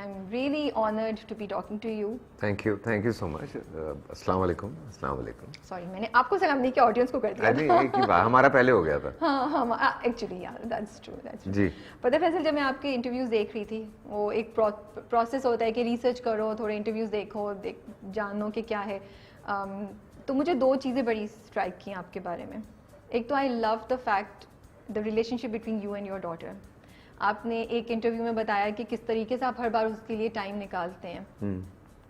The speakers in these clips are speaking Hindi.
I'm really honored to be talking to you. Thank you so much. अस्सलाम वालेकुम, अस्सलाम वालेकुम। Sorry, मैंने आपको सलाम नहीं किया, ऑडियंस को कर दिया नहीं, एक ही बात, हमारा पहले हो गया था। हाँ, एक्चुअली यार, that's true. जी। पता है फैसल, जब मैं आपके इंटरव्यूज देख रही थी, वो एक प्रोसेस होता है कि रिसर्च करो, थोड़े इंटरव्यूज देखो, जानो कि क्या है। तो मुझे दो चीज़ें बड़ी स्ट्राइक की आपके बारे में। एक तो I love the fact the relationship between you and your daughter. आपने एक इंटरव्यू में बताया कि किस तरीके से आप हर बार उसके लिए टाइम निकालते हैं।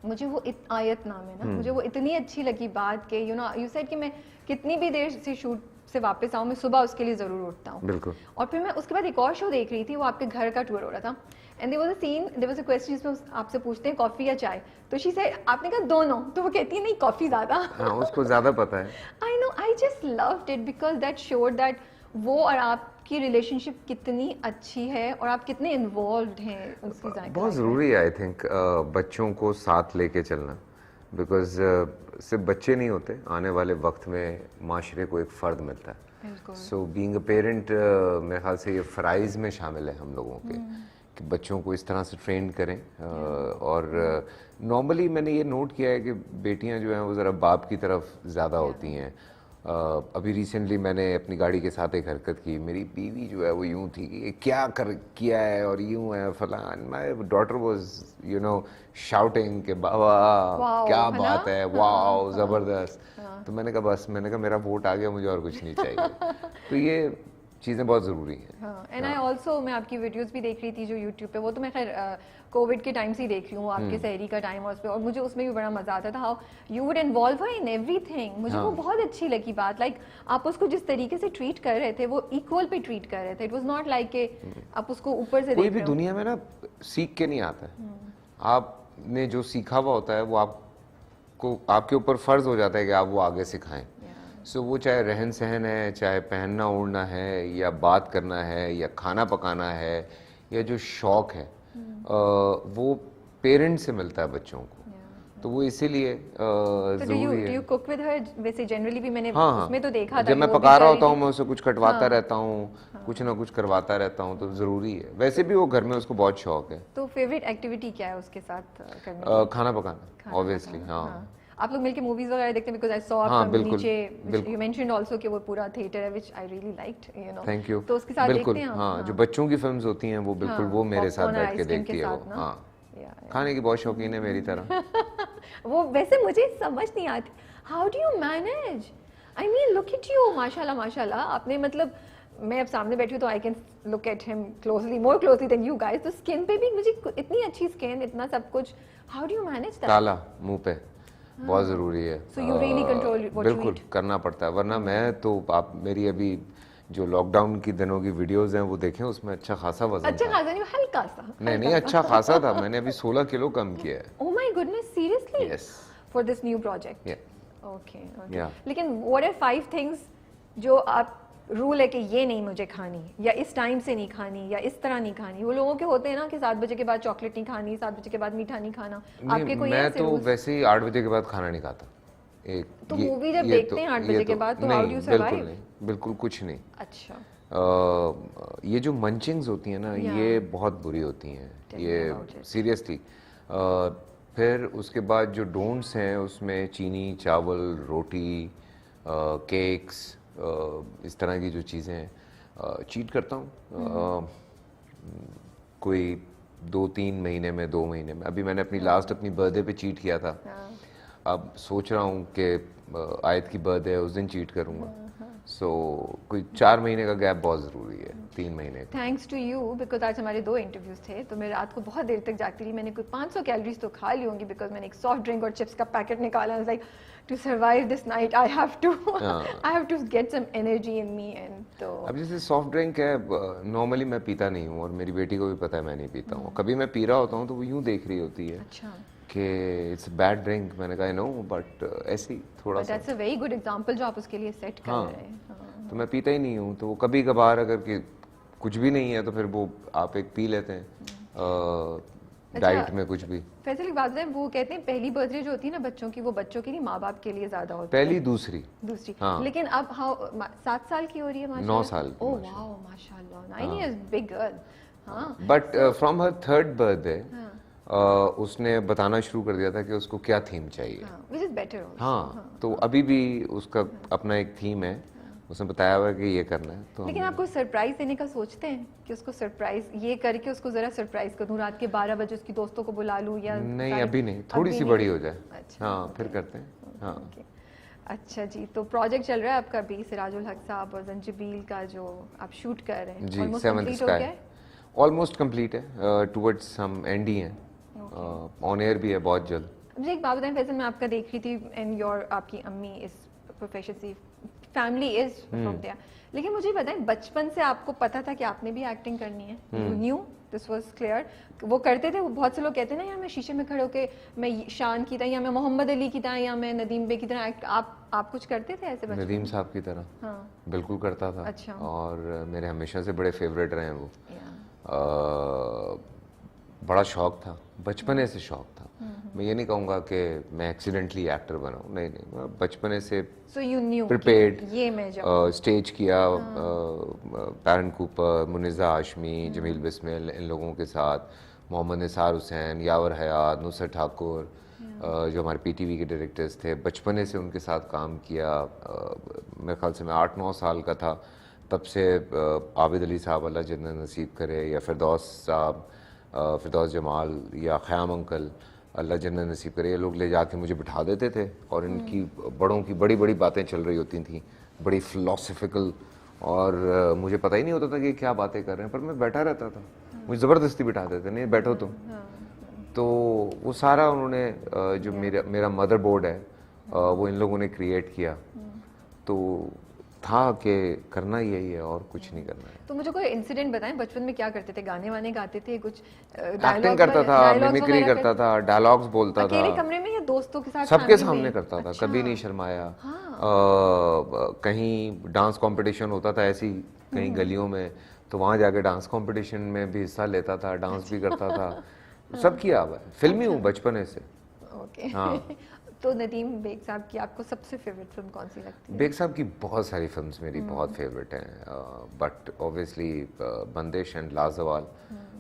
मुझे वो आयत नाम है ना, मुझे वो इतनी अच्छी लगी बात कि यू सेड कि मैं कितनी भी देर से शूट से वापस आऊँ, मैं सुबह उसके लिए ज़रूर उठता हूँ। बिल्कुल। और फिर मैं उसके बाद एक और शो देख रही थी, वो आपके घर का टूर हो रहा था, and there was a scene, there was a question जिसमें आपसे पूछते हैं कॉफ़ी या चाय, तो शी सेड, आपने कहा दोनों, तो वो कहती है नहीं कॉफ़ी ज़्यादा। हाँ, उसको ज़्यादा पता है। I know, I just loved it because that showed that वो और आपकी रिलेशनशिप कितनी अच्छी है और आप कितने इन्वॉल्व्ड हैं उसकी जायका। बहुत ज़रूरी है आई थिंक बच्चों को साथ लेके चलना, बिकॉज सिर्फ बच्चे नहीं होते, आने वाले वक्त में माशरे को एक फ़र्द मिलता है। सो बीइंग अ पेरेंट मेरे ख्याल से ये फ़राइज़ में शामिल है हम लोगों के कि बच्चों को इस तरह से ट्रेन करें। और नॉर्मली मैंने ये नोट किया है कि बेटियां जो हैं वो ज़रा बाप की तरफ ज़्यादा होती हैं। अभी रिसेंटली मैंने अपनी गाड़ी के साथ एक हरकत की, मेरी बीवी जो है वो यूं थी कि क्या किया है और यूं है फलान, माय डॉटर वाज शाउटिंग कि बाबा क्या बात है, वाओ ज़बरदस्त। तो मैंने कहा बस, मैंने कहा मेरा वोट आ गया, मुझे और कुछ नहीं चाहिए। तो ये चीज़ें बहुत ज़रूरी हैं। एंड आई ऑल्सो, मैं आपकी वीडियोस भी देख रही थी जो यूट्यूब पे, वो तो मैं खैर कोविड के टाइम से ही देख रही हूँ, आपके सहरी का टाइम और उस पर, और मुझे उसमें भी बड़ा मजा आता था how you would involve her in everything. मुझे वो बहुत अच्छी लगी बात, लाइक आप उसको जिस तरीके से ट्रीट कर रहे थे वो इक्वल पे ट्रीट कर रहे थे। इट वाज नॉट लाइक के आप उसको ऊपर से कोई भी दुनिया में ना सीख के नहीं आता है। आपने जो सीखा हुआ होता है वो आपको, आपके ऊपर फ़र्ज हो जाता है कि आप वो आगे सिखाएं। सो वो चाहे रहन सहन है, चाहे पहनना ओढ़ना है, या बात करना है, या खाना पकाना है, या जो शौक है वो पेरेंट्स से मिलता है बच्चों को। तो वो इसीलिए ज़रूरी है। यू कुक विद हर वैसे जनरली भी मैंने हाँ, उसमें तो देखा था जब मैं पका रहा होता हूँ मैं उसे कुछ कटवाता रहता हूँ, कुछ ना कुछ करवाता रहता हूँ, तो ज़रूरी है। वैसे भी वो घर में उसको बहुत शौक है। तो फेवरेट एक्टिविटी क्या है उसके साथ करने? खाना पकाना ऑब्वियसली। हाँ, आप लोग मिलके मूवीज वगैरह देखते हैं? बिकॉज़ आई सॉ हाँ, फ्रॉम नीचे यू मेंशनड आल्सो कि वो पूरा थिएटर है, which I really liked, thank you. तो उसके साथ बिल्कुल, देखते हैं आप? हाँ, जो बच्चों की फिल्म्स होती हैं वो बिल्कुल वो मेरे साथ बैठ के देखती है वो। हाँ, खाने की बहुत शौकीन है मेरी तरह। वो वैसे मुझे समझ नहीं आती, how do you manage? I mean look at you, माशाल्लाह माशाल्लाह, आपने मतलब, मैं अब सामने बैठी हूँ तो I can look at him closely, more closely than you guys. तो स्किन पे भी मुझे इतनी अच्छी स्किन, इतना सब कुछ, how do you manage that? ताला मुंह पे बहुत ज़रूरी है। So you really control what you बिल्कुल eat? करना पड़ता है, वरना मैं तो, आप मेरी अभी जो लॉकडाउन की दिनों की वीडियोस हैं वो देखें, उसमें अच्छा खासा वजन अच्छा था। खासा नहीं, हल्का सा। नहीं अच्छा खासा था, मैंने अभी 16 किलो कम किया है। Oh my goodness, seriously? Yes. For this new project? Yeah. Okay. Yeah. लेकिन what are 5 things जो आप रूल है कि ये नहीं मुझे खानी, या इस टाइम से नहीं खानी, या इस तरह नहीं खानी? वो लोगों के होते हैं ना कि 7 बजे के बाद चॉकलेट नहीं खानी, 7 बजे के बाद मीठा नहीं खाना। आपके कोई मैं ऐसे तो rules? वैसे ही 8 बजे के बाद खाना नहीं खाता। तो मूवी जब देखते हैं 8 बजे के बाद, तो हाउ डू यू सर्वाइव? बिल्कुल कुछ नहीं। अच्छा। ये जो मंचिंग्स होती हैं ना, ये बहुत बुरी होती हैं, ये सीरियसली। फिर उसके बाद जो डोंट्स हैं उसमें चीनी, चावल, रोटी, केक्स, इस तरह की जो चीज़ें हैं, चीट करता हूँ कोई 2-3 महीने में, 2 महीने में। अभी मैंने अपनी लास्ट अपनी बर्थडे पे चीट किया था। अब सोच रहा हूँ कि आयत की बर्थडे है उस दिन चीट करूँगा। सो कोई 4 महीने का गैप बहुत ज़रूरी है, 3 महीने का। थैंक्स टू यू, बिकॉज आज हमारे 2 इंटरव्यूज थे, तो मैं रात को बहुत देर तक जागती रही। मैंने कोई 500 कैलोरीज तो खा ली होंगी, बिकॉज मैंने एक सॉफ्ट ड्रिंक और चिप्स का पैकेट निकाला। Like to survive this night I have to get some energy in me. And तो अब जैसे सॉफ्ट ड्रिंक है, नॉर्मली मैं पीता नहीं हूँ, और मेरी बेटी को भी पता है मैं नहीं पीता हूँ। कभी मैं पी रहा होता हूँ तो वो यूँ देख रही होती है अच्छा कि इट्स बैड ड्रिंक। मैंने कहा नो, बट ऐसे ही थोड़ा सा। That's a very good example जो आप उसके लिए सेट कर रहे हैं। तो मैं पीता ही नहीं हूँ, तो वो कभी कभार अगर कि कुछ भी नहीं है तो फिर वो आप एक पी लेते हैं डाइट में कुछ भी। फैसल की बात है, वो कहते हैं पहली बर्थडे जो होती है ना बच्चों की, वो बच्चों की नहीं, माँ बाप के लिए ज्यादा होती है। पहली दूसरी हाँ। लेकिन अब 7 साल की हो रही है माशाल्लाह। 9 साल। ओह वाओ माशाल्लाह, 9 इयर्स, बिग गर्ल। हाँ। But from her 3rd birthday उसने बताना शुरू कर दिया था कि उसको क्या थीम चाहिए। which is better also. हाँ, तो अभी भी उसका अपना एक थीम है, उसने बताया हुआ है कि ये करना है। तो लेकिन आपको सरप्राइज देने का सोचते हैं कि उसको सरप्राइज ये करके उसको जरा सरप्राइज कर दूं, रात के 12 बजे उसकी दोस्तों को बुला लूं या नहीं अभी नहीं, थोड़ी सी बड़ी हो जाए। अच्छा, हाँ फिर करते हैं। हाँ okay. अच्छा जी, तो प्रोजेक्ट चल रहा है आपका भी सिराजुल हक साहब और जंजीबील का जो आप शूट कर रहे हैं, जी, ऑलमोस्ट सेवंथ कंप्लीट हो गया स्काई है? ऑलमोस्ट कंप्लीट है, टुवर्ड्स हम एंड ही हैं, ऑन एयर भी है बहुत जल्द। मुझे एक बात बताएं, फैसल मैं आपका देख रही थी एंड योर आपकी अम्मी इस प्रोफेशन से, फैमिली इज फ्रॉम देयर, लेकिन मुझे बताएं बचपन से आपको पता था कि आपने भी एक्टिंग करनी है? You new this was clear? वो करते थे, वो बहुत से लोग कहते हैं ना यार मैं शीशे में खड़े होके मैं शान की तरह या मैं मोहम्मद अली की तरह या मैं नदीम बे की तरह एक्ट, आप कुछ करते थे ऐसे बचपन? नदीम साहब की तरह हाँ बिल्कुल करता था। अच्छा। और मेरे हमेशा से बड़े फेवरेट रहे हैं वो। या बड़ा शौक था, बचपने से शौक था। मैं ये नहीं कहूँगा कि मैं एक्सीडेंटली एक्टर बना हूँ, नहीं नहीं, मैं बचपने से सो यू न्यू प्रिपेयर्ड, ये मैं जब स्टेज किया, पैरन कूपर, मुनिज़ा हाशमी, जमील बिस्मिल, इन लोगों के साथ, मोहम्मद निसार हुसैन, यावर हयात, नुसरत ठाकुर, जो हमारे पीटीवी के डायरेक्टर्स थे, बचपने से उनके साथ काम किया। मेरे ख्याल से मैं 8-9 साल का था तब से आबिद अली साहब अल्लाह जन्नत नसीब करे, या फिरदौस साहब, फिरदौस जमाल, या ख़याम अंकल अल्लाह जन्नत नसीब करे, ये लोग ले जाके मुझे बिठा देते थे और इनकी बड़ों की बड़ी बड़ी बातें चल रही होती थी, बड़ी फ़िलासफ़िकल, और मुझे पता ही नहीं होता था कि क्या बातें कर रहे हैं, पर मैं बैठा रहता था, मुझे ज़बरदस्ती बिठा देते, नहीं बैठो तुम। तो वो सारा उन्होंने जो मेरा मदर बोर्ड है वो इन लोगों ने क्रिएट किया, तो था कि करना यही है और कुछ नहीं करना है। तो मुझे कोई इंसिडेंट बताएं, बचपन में क्या करते थे? गाने वाने गाते थे, कुछ एक्टिंग करता था, मिमिक्री करता था, डायलॉग्स बोलता था, अकेले कमरे में या दोस्तों के साथ? सबके सामने करता था, कभी नहीं शर्माया। हाँ। कहीं डांस कंपटीशन होता था ऐसी कहीं गलियों में, तो वहाँ जाके डांस कंपटीशन में भी हिस्सा लेता था, डांस भी करता था, सब किया हुआ है, फिल्मी हूँ बचपने से। ओके। हाँ। तो नदीम बेग साहब की आपको सबसे फेवरेट फिल्म कौन सी लगती है? बेग साहब की बहुत सारी फिल्म्स मेरी बहुत फेवरेट हैं, बट ऑब्वियसली बंदिश एंड लाजवाल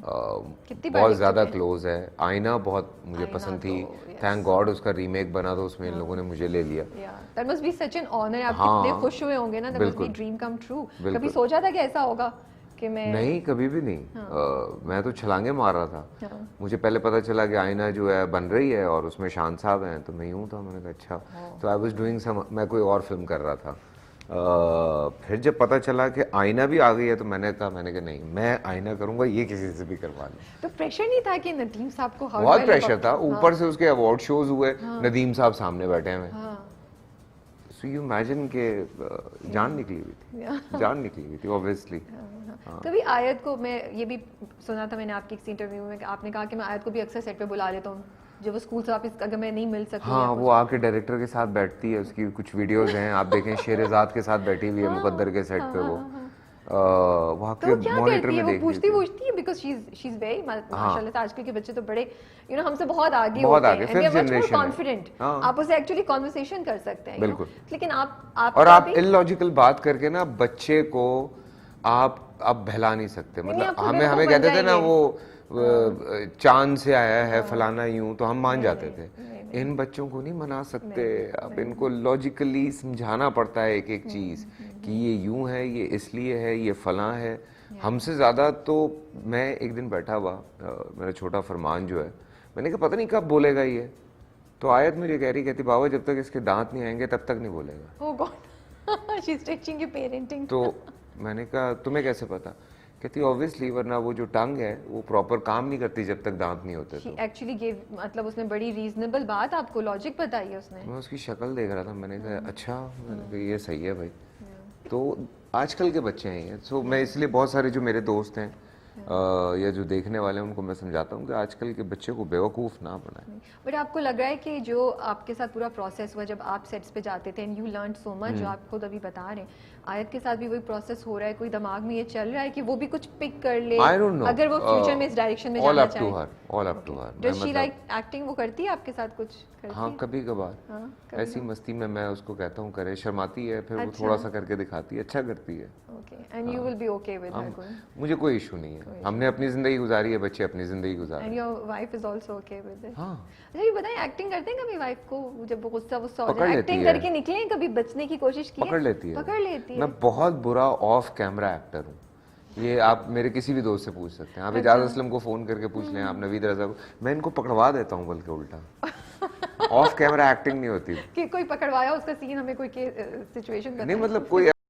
बहुत ज़्यादा क्लोज है। आईना बहुत मुझे पसंद थी, थैंक गॉड उसका रीमेक बना तो उसमें इन लोगों ने मुझे ले लिया। That must be such an honour, आप कितने खुश हुए होंगे ना, that must be dream come true. कभी सोचा था कि ऐसा होगा कि मैं? नहीं, कभी भी नहीं। मैं तो छलांगे मार रहा था। मुझे पहले पता चला कि आईना जो है बन रही है और उसमें शान साहब हैं, तो मैं यूँ था, मैंने कहा अच्छा, तो आई वाज डूइंग सम, मैं कोई और फिल्म कर रहा था। फिर जब पता चला कि आईना भी आ गई है तो मैंने कहा नहीं, मैं आईना करूंगा, ये किसी से भी करवा लूं। तो प्रेशर नहीं था कि नदीम साहब को? बहुत प्रेशर था, ऊपर से उसके अवार्ड शोज हुए, नदीम साहब सामने बैठे हैं, सो यू इमेजिन के जान निकली हुई थी, जान निकली हुई थी ऑब्वियसली। कभी आयत को, मैं ये भी सुना था मैंने आपके किसी इंटरव्यू में, आपने कहा कि मैं आयत को भी अक्सर सेट पे बुला लेता हूँ जब वो स्कूल से वापस, अगर मैं नहीं मिल सकती। हाँ, वो आके डायरेक्टर के साथ बैठती है, उसकी कुछ वीडियोस हैं, आप देखें शेरजाद के साथ बैठी हुई है मुकद्दर के सेट पे, वो वहाँ के मॉनिटर में देख पूछती है बिकॉज़ शी इज वेरी माशाल्लाह से आजकल के बच्चे तो बड़े हमसे बहुत आगे होते हैं, फिफ्थ जनरेशन कॉन्फिडेंट, आप उससे एक्चुअली कन्वर्सेशन कर सकते हैं। बिल्कुल। लेकिन आप और आप इलॉजिकल बात करके ना बच्चे को आप बहला नहीं सकते, मतलब हमें कहते थे ना वो चांद से आया है फलाना यूं, तो हम मान जाते थे। इन बच्चों को नहीं मना सकते, अब इनको लॉजिकली समझाना पड़ता है एक एक चीज़ कि ये यूं है, ये इसलिए है, ये फलां है। हमसे ज़्यादा तो मैं एक दिन बैठा हुआ, मेरा छोटा फरमान जो है, मैंने कहा पता नहीं कब बोलेगा ये, तो आयत मुझे कहती बाबा जब तक इसके दांत नहीं आएंगे तब तक नहीं बोलेगा। Oh God, she is teaching you parenting. तो मैंने कहा तुम्हें कैसे पता? कहती ऑब्वियसली, वरना वो जो टंग है वो प्रॉपर काम नहीं करती जब तक दांत नहीं होते। तो एक्चुअली गिव, मतलब उसने बड़ी रीजनेबल बात आपको, लॉजिक बताई है उसने। मैं उसकी शक्ल देख रहा था, मैंने कहा अच्छा, मैंने कहा ये सही है भाई। तो आजकल के बच्चे हैं ये, सो मैं इसलिए बहुत सारे जो मेरे दोस्त हैं या जो देखने वाले हैं उनको मैं समझाता हूँ कि आजकल के बच्चे को बेवकूफ़ ना बनाएं। बट आपको लग रहा है कि जो आपके साथ पूरा प्रोसेस हुआ जब आप सेट्स पे जाते थे and you learn so much, जो आप खुद अभी बता रहे हैं, आयत के साथ भी वही प्रोसेस हो रहा है? कोई दिमाग में ये चल रहा है कि वो भी कुछ पिक कर ले, अगर वो फ्यूचर में इस डायरेक्शन में जाना चाहे? All up to her. Does she like acting? वो करती है आपके साथ कुछ? हाँ, कभी कभार ऐसी मस्ती में मैं उसको कहता हूँ करे, शर्माती है, फिर वो थोड़ा सा करके दिखाती है, अच्छा करती है। Okay and you will be okay with that going मुझे कोई इशू नहीं है, हमने अपनी जिंदगी गुजारी है, बच्चे अपनी जिंदगी गुजार रहे एंड हैं। Your wife is also okay with it. हाँ अच्छा ये बताएं, एक्टिंग करते हैं कभी वाइफ को जब वो गुस्सा वुस्सा हो पकड़ जाए? लेती एक्टिंग है। करके निकले कभी बचने की कोशिश की है? पकड़ लेती है, पकड़ लेती है। मैं बहुत बुरा ऑफ कैमरा एक्टर हूँ, ये आप मेरे किसी भी दोस्त से पूछ सकते हैं, आप एजाज असलम को फोन करके पूछ लें, आप नवीद रजा को, मैं इनको पकड़वा देता हूँ बल्कि उल्टा। ऑफ कैमरा एक्टिंग नहीं होती। कि कोई पकड़वाया उसका सीन हमें कोई सिचुएशन नहीं मतलब कोई